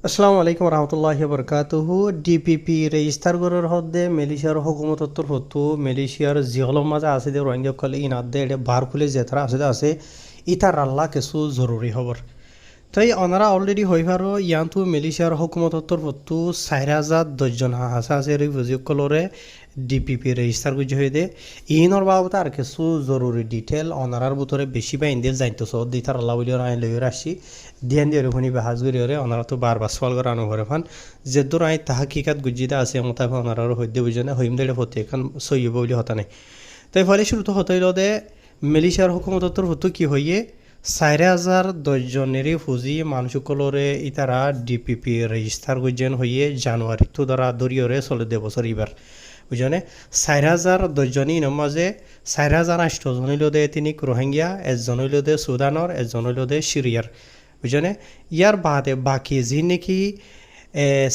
আসসালামু আলাইকুম রহমতুল্লাহি বরকাতুহু ডিপিপি রেজিস্টার করার হদ্দে মালয়েশিয়ার হুকুমতত্তর হতো মালয়েশিয়ার জিহলম মাঝে আছে দে রোহিঙ্গা কলে ইনাদ্দে এটা বার খুলে যেতারা আছে ইতার আল্লাহ কিছু জরুরি খবর তাই ওনারা অলরেডি হইবারও ইয়ান্তু মালয়েশিয়ার হুকুমতত্তর হতো 4,010 হাসা আছে রিফিউজিকলরে ডিপিপি রেজিস্টার করছে হয়ে দে ইনর বাবদ আর কিছু জরুরি ডিটেল ওনারার ভিতরে বেশি বা ইন্দিল জানতো সব দিতার আল্লাহ বলি আইন লই আসি দিয়ান দিয়ে শুনি বাহাজ করি ওনারা তো বারবার সওয়াল করে আনো ঘরে ফান যে দূর আই তাহাকিকাত গুজিদা আছে মোতাবেক ওনারা হইতে বুঝে না হইম দেড়ে হতে এখন সইব বলি হতা নাই তাই ফলে শুরুতে হতেইল দে মালয়েশিয়ার হুকুমতত্তর হতো কি হইয়ে 4,010 ফুজি মানুষসকলরে ইতারা ডিপিপি রেজিস্টার করছেন হইয়ে জানুয়ারি তো ধরা দরিয়রে চলে দে বছর এবার বুঝনে 4,010 ইনৰ মাঝে 4,800 হইল দে তিনি রোহিঙ্গা এজন হইল দে সুদানৰ এজন হইল দে সিরিয়ার বুঝনে ইয়ার বাদে বাকি যি নেকি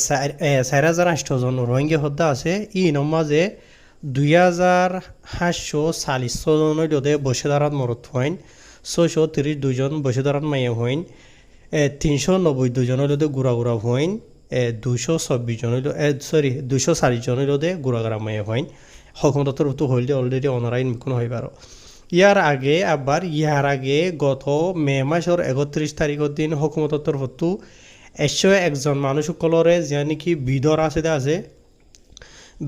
4,800 জন রোহিঙ্গা হদ্দা আছে ইনৰ মাঝে 2,740 জন হইল দে বসেদারাত মরত হইন 632 জন বসেদারাত মাইয়া হইন 392 জন হইল দে গুড়া গুড়া হইন 224 জন হইল 240 জন হইল দে গুড়া গুড়া মাইয়া হইন হকুমতত্তর তো হইল অলরেডি অনলাইন কোন হইবার ইয়ার আগে গত মে মাসের 31 তারিখের দিন হকুমতত্তর হতো 101 মানুষ সকলরে যা নাকি বিধর আছে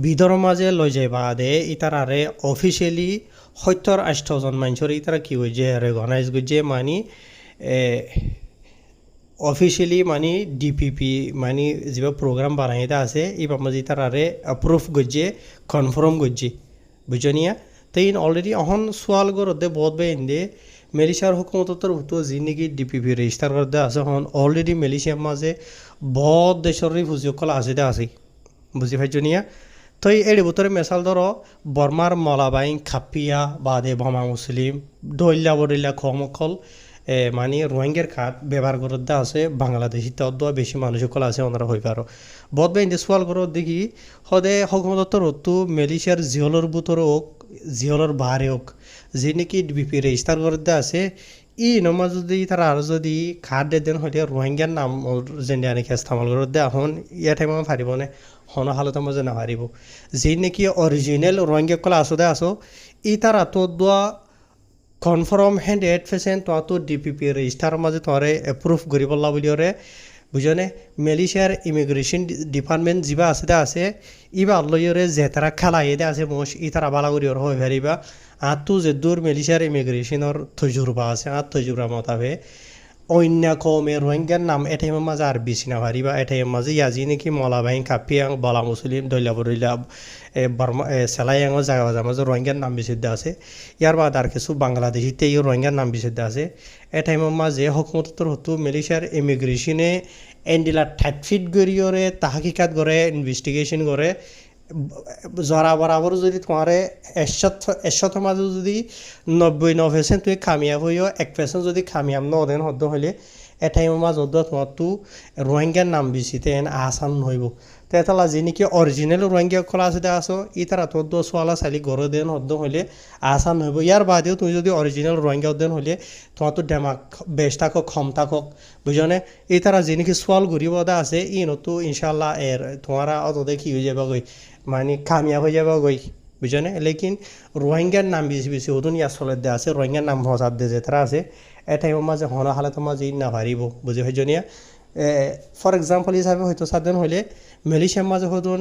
বিধর মাঝে লই যায় বাদে ইতারারে অফিসিয়ালি 78 জন মানুষের ইতারা কি হয়ে যে রেকগনাইজ করছে মানে অফিসিয়ালি মানে ডিপিপি মানে যে প্রোগ্রাম বানাইতে আছে এবার মাঝে তারারে অ্যাপ্রুভ করছে কনফার্ম করছে বুঝনিয়া তাই অলরেডি অহন সোয়াল করতে বহুত বেন দে মালয়েশিয়ার হুকুমতর হতো যি নাকি ডিপিপি রেজিস্টার করতে আছে হন অলরেডি মালয়েশিয়ার মাঝে বহুত দেশের রিফিউজিসকল আছে বুঝি পাইছনিয়া তো এর ভিতরে মেসাল ধরো বর্মার মলাবাইন খাপিয়া বাদে ভমা মুসলিম দৈল্লা বদৈল্লা খমকল মানে রোহিঙ্গার খাত ব্যবহার করতে আছে বাংলাদেশি তদ্দ বেশি মানুষ সকল আছে ওনারা হই পারো বহুত বেন সোয়াল করো দেখি সদে হকুমতর হতো মালয়েশিয়ার জিহলর ভিতরে হোক জিহলর বাহারে হোক যে নাকি ডিপিপি রেজিস্টার করতে আছে নমা যদি তারা আর যদি খাদ দেন হইলে রোহিঙ্গার নাম যেন নাকি ইস্তেমাল করে দে এখন ইয়া টাইম পারিব নে হন হালতের মাঝে না পারিব যে নাকি অরিজিনাল রোহিঙ্গা কলা আসো তারা তো দোয়া কনফার্ম 100% তো ডিপিপি রেজিস্টার মাঝে তোমারে এপ্রুভ কৰিব বুলিৰে বুঝনে মালয়েশিয়ার ইমিগ্রেশন ডিপার্টমেন্ট যা আছে ইবা লইরে যে তারা খেলাই আছে মোশ তারা বালা করি হয়ে পারিবা আর তো যে দূর মালয়েশিয়ার ইমিগ্রেশনের তজুরবা আছে আর তজুরবা মতাবে অন্য কমে রোহিঙ্গার নাম এটাইমের মাঝে আর বেশি না পারিবা এটাইমের মাঝে ইয়াজি নাকি মলাবাহিন কাপিয়াং বলা মুসলিম দৈলা বরৈলা বর্মা সেলাইয়াঙর জায়গা মাঝে রোহিঙ্গার নাম বিশুদ্ধ আছে ইয়ার বাদ আর কিছু বাংলাদেশিতে এই রোহিঙ্গার নাম বিশুদ্ধ আছে এটাইমের মাঝে হকুমতর হতো মালয়েশিয়ার ইমিগ্রেশনে এন্ডিলা ঠাটফিট গড়িয়রে তাহাকিকাত করে ইনভেস্টিগেশন করে জরা বরাবর যদি তোমার 100 মাঝে যদি 99% তুমি কামিয়াব হইও 1% যদি কামিয়াব নদেন হদ্দ হইলে এটাইমের মাঝ হদ্দ তোমার তো রোহিঙ্গার নাম বিচিতে আসান হইব তো এটা যে নাকি অরিজিনাল রোহিঙ্গা খোলা আছে আসো তারা তোর সোয়ালা চালি গড় দেন হদ্দ হইলে আসান হইব ইয়ার বাদেও তুমি যদি অরিজিনাল রোহিঙ্গা দেন হইলে তোমার তো ডেমাক বেশ থাকক ক্ষম থাকক বুঝনে তারা যে নাকি সোয়াল ঘুরিব আছে নতো ইনশাল্লাহ এর তোমারা অত দেখি হয়ে যাবে গই মানে কামিয়াব হয়ে যাবে গই বুঝনে লেকিন রোহিঙ্গার নাম বেশি হতুন ইয়া চলে দে আছে রোহিঙ্গার নাম হসাদ দে যে তারা আছে এটাইমের মাঝে হন হালতের মাঝে না পারিব বুঝে হইজনিয়া ফর এক্সাম্পল হিসাবে হয়তো সাধারণ হলে মালয়েশিয়ার মাঝে হতুন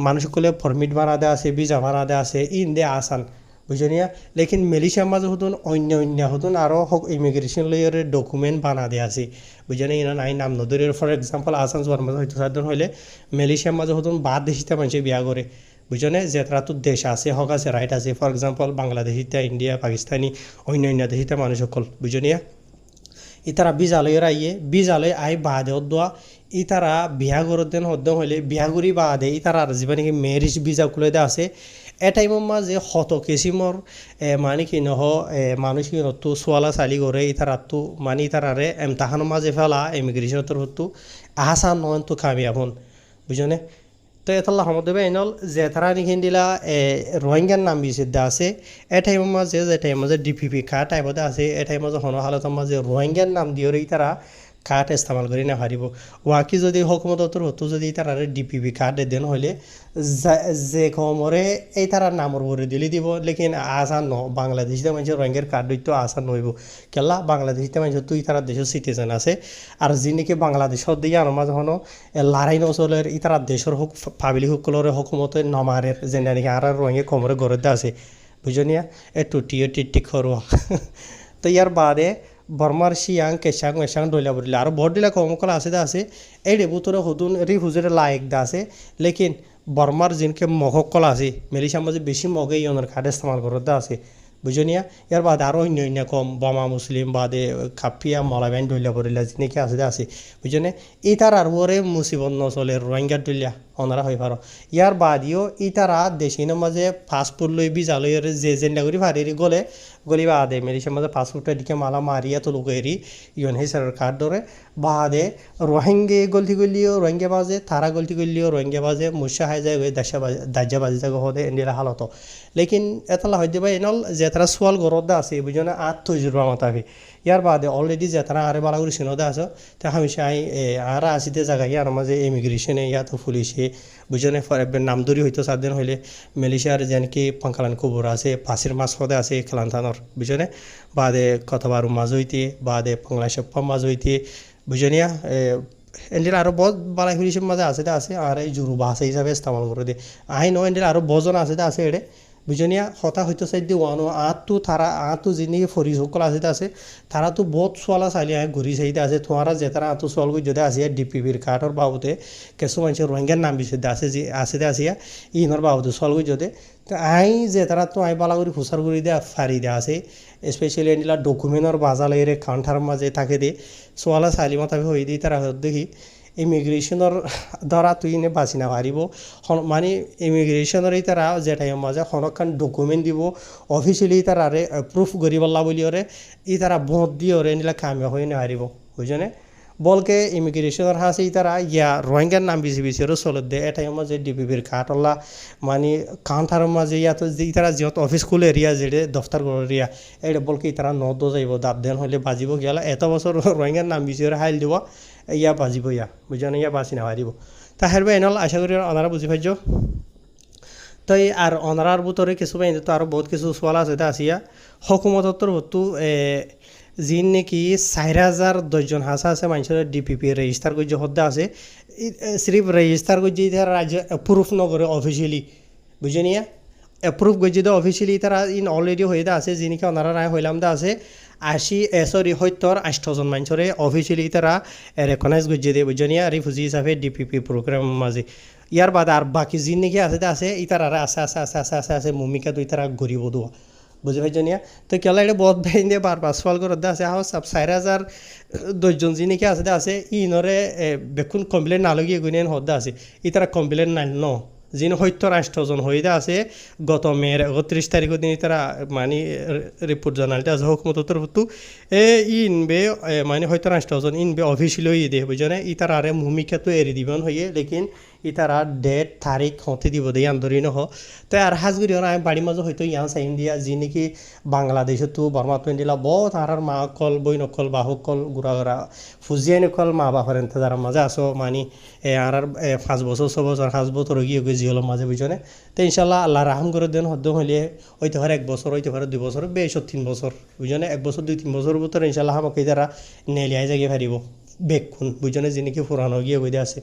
মানুষগুলো ফরমিট বানা দেওয়া আছে ভিসা বানা দেওয়া আছে দে আসান বুঝনিয়া লেকিন মালয়েশিয়ার মাঝে হতুন অন্য হতুন আরও ইমিগ্রেশন লইয়ের ডকুমেন্ট বানা দেওয়া আছে বুঝনি ইনা নাই নাম নদরের ফর এক্সাম্পল আসান যাওয়ার মাঝে হয়তো সাধারণ হলে মালয়েশিয়ার মাঝে হতুন বাদ দেশিতে মানুষে বিয়া করে বুঝনে যে তারা তো দেশ আছে হক আছে রাইট আছে ফর এক্সাম্পল বাংলাদেশিতে ইন্ডিয়া পাকিস্তানি অন্য দেশিতে মানুষ সকল বুঝনিয়া ইতারা বিজালয়ের বিজালয় বাদে দোয়া ইতারা বিয়া করতেন হদ্দ হইলে বিয়া করি বাদে ইতারা আর যিবা নাকি ম্যারেজ ভিজা খুলে দেওয়া আছে টাইমের মাঝে শত কিসিমর মানে কি নহ মানুষ কি নতো সোয়ালা চালি করে ইতারা তো মানে ইতারারে এমতাহানোর মাঝে ফেলা ইমিগ্রেশনের হতো আহাসান নহন তো কামিয়াব হন বুঝনে তো এতাল্লাহ হমদেবে এনল যে তারা নিখিন দিলা রোহিঙ্গার নাম বিচিদ্ধ আছে টাইমের মাঝে যে টাইমের মাঝে ডিপিপি খা টাইমতে আছে টাইমের মাঝে হন হালতের মাঝে রোহিঙ্গার নাম দিয়ে তারা কার্ড ইস্তেমাল করি না হারিব ওয়াকি যদি হকুমতর হতো যদি তারা ডিপিপি কার্ড দেন হলে যে কমরে এই তারা নামর ভরে দিলে দিব লেকিন আসান ন বাংলাদেশিতে মানুষের রঙের কার্ড তো আসান নইব কেলা বাংলাদেশিতে মানুষের তুই তারা দেশের সিটিজেন আছে আর যি নাকি বাংলাদেশত দিয়ে আর মাঝে হনো লড়াই নচলের ই তারা দেশের হোক পাবলিক সকলের হকুমতে নমারের যে নাকি আর রঙে কমরে গড়তে আছে বুঝনিয়া এ টুটিও টিটিক খরুয়া তো ইয়ার বাদে বর্মার শিয়াং কেশাং মেশাং ডইলা বলিলা আর বড় ডিলা কমকল আছে এই রেবুতরে হদুন রিফুজের লায়ক দা আছে লেকিন বর্মার জিনকে মহকল আছে মেলিশার মাঝে বেশি মগে ইয়নের কার্ড ইস্তেমাল করতে আছে বুঝনিয়া ইয়ার বাদে আরও অন্য অন্য কম বমা মুসলিম বাদে কাপিয়া মলাবেন ডইলা বলিলা জিনিকে আছে বুঝনে ইতার আর ওরে মুসিবত নচলে রোহিঙ্গার ডইলা ওনারা হয়ে পারো ইয়ার বাদিও ইতারা দেশিনের মাঝে ফাস্টফুড লই বিজা লই যে জেন্ডা করি ভারি গলে গলি বাদে মেরিসের মাঝে ফাস্টফুডের দিকে মালা মারিয়া তো লোক এরি ইয়ন হিসারের কার্ড ধরে বাদে রোহিঙ্গে গলতি করলিও রোহিঙ্গা বাজে তারা গলতি করলিও রোহিঙ্গা বাজে মুসা হাই যায় দাজ্জা বাজি যায় হদে এন্ডিলা হালত লেকিন এতলা হইতে পাই এনল যে তারা সোয়াল গরদ আছে বুঝনে আর তজুরবা মাতাবি ইয়ার বাদে অলরেডি যে তারা আরে বালাগুড়ি সিনদে আছে তা হামেশা আর আসিতে জায়গায় ইয়ার মাঝে ইমিগ্রেশনে ইয়া তো পুলিশে বুঝনে নামদরি হইতো সাতদিন হইলে মালয়েশিয়ার যেন কি পাঙ্কালান কবর আছে পাশের মাছ হদে আছে খেলান্তানোর বুঝনে বাদে কতবার মাছ হইতে বাদে বাংলাদেশের মাছ হইতে বুঝনিয়া এন্ডিল আরও বহুত বালাই পুলিশের মাঝে আছে আর এই জুরু বাস হিসাবে ইস্তেমাল করে দিয়ে আই নো এন্ডিল আরও বজন আছে এড়ে বুঝনিয়া হতা হয়তো চাই দিয়ে ওয়ানো আঁতটো তারা আঁতটো যিনি ফরিজ সকল আছে তারা তো বহুত সোয়ালা চাইলে ঘুরি চাইতে আছে তোমারা যে তারা আঁতো সোয়াল করে যদি আসিয়া ডিপিপির কার্ডর বাবদে কিছু মানুষের রোহিঙ্গার নাম বিষয়তে আছে আসিয়া ইহর বাবদে সোয়াল করে যদি তো আই যে তারা তো আই বালা করে ফুসার করে দেওয়া ফারি দেওয়া আছে স্পেশালি এন্ডিলা ডকুমেন্টর বাজালে এর কাউন্টার মাঝে থাকে দিয়ে সোয়ালা চাইলি মতাবি হয়ে দিয়ে তারা দেখি ইমিগ্রেশনের দ্বারা তুই নে বাঁচি না পারিব মানে ইমিগ্রেশনের তারা যেটাই মাঝে হনকান ডকুমেন্ট দিব অফিসিয়ালি তারা প্রুফ করিবলা বলি ওরে ই তারা ভোট দিয়ে ওরে নিলে কামিয়া হয়ে না হারিব বুঝনে বলকে ইমিগ্রেশনের হাসে তারা ইয়া রোহিঙ্গার নাম বেশি ওরা চলত দেয় এটাই মাঝে ডিপিপির কাঠলা মানে কাউন্টারের মাঝে ইয়া তো যে তারা যেহেতু অফিস খুলে এরিয়া যেটা দফতর এরিয়া এটা বলকে তারা নদ যাইব দাব দেন হলে বাজিব গেলা এত বছর রোহিঙ্গার নাম বেশি ওরা হাইল দিব ইয়া বাজিব ইয়া বুঝানো ইয়া বাঁচি না হারিব তা হেরবে এনল আশা করি ওনারা বুঝি পাইছ তাই আর অনারার ভিতরে কিছু বাইন তো আরও বহুত কিছু সোয়াল আছে তা আসিয়া হকুমতর হতো যিন নাকি 4,010 হাসা আছে মানুষের ডিপিপি রেজিস্টার করছে হদ্দা আছে সিরিফ রেজিস্টার করছে তারা রাজ্য অ্যাপ্রুভ নকরে অফিসিয়ালি বুঝে নিয়া অ্যাপ্রুভ করছে তো অফিসিয়ালি তারা ইন অলরেডি হয়ে আছে যিনিকে ওনারা রায় হইলাম দা আছে 70 মানুষরে অফিসিয়ালি তারা রেকগনাইজ করছে দিয়ে বুঝে নিয়া রিফিউজি হিসাবে ডিপিপি প্রোগ্রাম মাঝে ইয়ার বাদে আর বাকি যিন নাকি আছে ইতারা আছে ভূমিকা দুই তারা গরিব দোয়া বুঝে পাইছ নিয়া তো কেলা এটা বহুত ভাই দিয়ে বারবার সওয়াল করতে আছে আহ সব 4,010 যিনিকে আছে ইনরে বেকুন কমপ্লেন নালগিয়ে গুণেন হদ্দা আছে ই তারা কমপ্লেন নাই ন যিনি 70 হইতে আছে গত মেয়ের 31 তারিখের দিন তারা মানে রিপোর্ট জানালতে আছে হকুমতর হতো ইনবে মানে 70 ইনবে অফিসিয়াল হয়ে দিয়ে বুঝনে ই তারা আরে ভূমিকা তো এড়ি দিবেন হইয়ে লেকিন ই তারা ডেট তারিখ হতে দিব দেয় আন্দোলন নহ তো আর হাজগুড়ি আমি বাড়ির মাঝে হয়তো ইয়ান চাইন দিয়া যি নাকি বাংলাদেশতো বর্মা তো দিলা বহুত আর মা অকল বই নকল বাহুকল গুড়া ফুজিয়াই নকল মা বাপের যারা মাঝে আসো মানে আর 5 বছর 6 বছর 5 বছর গিয়ে জিহল মাঝে বুঝনে তো ইনশাল্লাহ আল্লাহ রাহাম করে দেন হদ্দ হইলে হইতে পারে 1 বছর হইতে পারে 2 বছর বেশ 3 বছর বুঝনে 1 বছর 2-3 বছর ভিতরে ইনশাল্লাহ আমাকে যারা নেলিয়াই জায়গায় পারিব বেকুন বুঝনে যি নাকি পুরানো গিয়ে বইতে আছে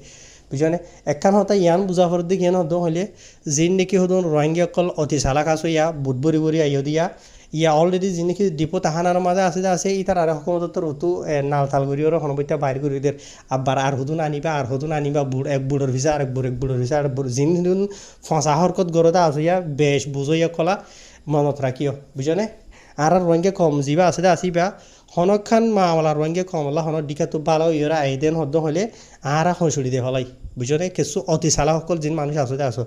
বুঝনে একখান হতা ইয়ান বুঝা ফর দিকে ইয়ান হদ হলে যিন নাকি হদন রোহিঙ্গা অকল অতি চালাক আছো ইয়া বুট বরি আইয় দিয়া ইয়া অলরেডি যি নাকি ডিপো তাহানার মাঝে আছে ই তার আর হকুমতর হতো নাল তাল করি ওর হনবইটা বাইর করি দের আবার আর হুদুন আনিবা এক বুড়োর ভিসা আর এক বুড়োর ভিসা আর যিন ফসা হরকত গরদা আছে ইয়া বেশ বুঝইয়া কলা মনত রাখিও বুঝনে আর রোহিঙ্গা কম যিবা আছে আসিবা হনখান মামলা রোহিঙ্গা কমলা হন ডিকা তো ভালো ইয়েরা আইদেন হদ্দ হলে আর হসুড়ি দে হলাই বুঝনে কিছু অতি চালা সকল যিন মানুষ আসতে আসো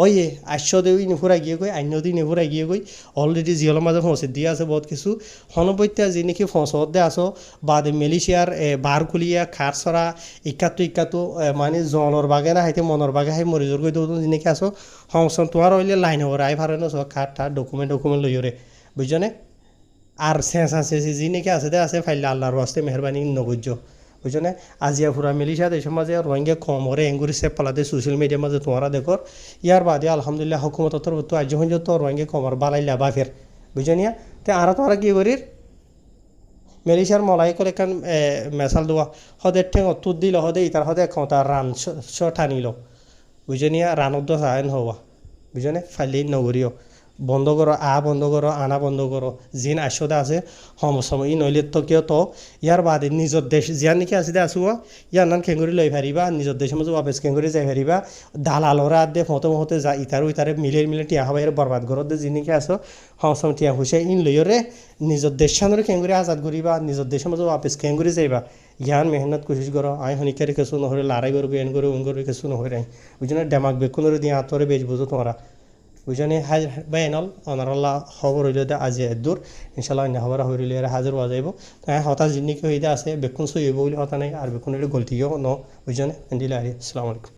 ওই আশ্য দেবী নেফুরা গিয়ে গই আন্য দিন নেফুরা গিয়ে গই অলরেডি জিহলের মাঝে ফসে দিয়ে আছে বহুত কিছু হনবত্যা যি নাকি ফসত দে আসো বাদে মালয়েশিয়ার বার খুলিয়া খার চরা ইকাতো মানে জলর বাগে না হাইতে মনের বাগে হাই মরিজর গই দৌন যি নাকি আসো সংসন তোমার হইলে লাইন হবর আই ভারে নছ খার ডকুমেন্ট লইরে বুঝনে আর শেষ আছে যি নাকি আছে ফাইলে আল্লাহর ওয়াস্তে মেহরবানি নগজ্য বুঝনে আজিয়া ফুরা মিলিশা দেশের মাঝে রোহিঙ্গা কম হরে এঙ্গুরি সে পালাতে সোশ্যাল মিডিয়ার মাঝে তোমরা দেখো ইয়ার বাদে আলহামদুলিল্লাহ হুকুমত তো আজ যখন তো রোহিঙ্গা কমর বালাইলা বাফের বুঝনিয়া তে আর তোমরা কি করির মেলিশার মলাই করে কান মেসাল দেওয়া হদে ঠেং তুদ দিল হদে ইতার হদে ক্ষমতা রান টানিল বুঝনিয়া রানত সায়ন হওয়া বুঝনে ফাইলি নগরীয় বন্ধ করো বন্ধ করো আনা বন্ধ করো জিন আশদা আছে সময় ই নইলে তো কিয় তো ইয়ার বাদে নিজের দেশ জিয়ার নাকি আছে দে আসুয়া ইয়ার নান খেঙ্গুরি লই ফারিবা নিজের দেশের মধ্যে ওয়াপেস খেঙ্গুরি যাই ফারিবা দালালরা দে মতে যা ইতারে মিলে টিয়া হবাই বরবাদ করো দে জিন নাকি আসো সময় টিয়া হুসে ইন লইরে নিজের দেশ সানরে খেঙ্গুরি আজাদ করিবা নিজের দেশের মধ্যে ওয়াপেস খেঙ্গুরি যাইবা ইয়ান মেহনত কোশিশ করো আই হনিকারি কিছু নহরে লড়াই করবো এন করবো উন করবো কিছু নহরে বুঝলে ডেমাক বেকুনরে দিয়ে আতরে বেচ বুঝো তোমরা বুঝানি বাইনাল অনারাল্লাহ খবর হইলে আজি দূর ইনশাল্লাহ অন্য খবর হইলে হাজির হওয়া যাইব তাই হতা জিনিস হইতে আছে বেকুন সইব বলে হতা নাই আর বেকুন গলতিও ন বুঝানে দিলে আর আসসালামু আলাইকুম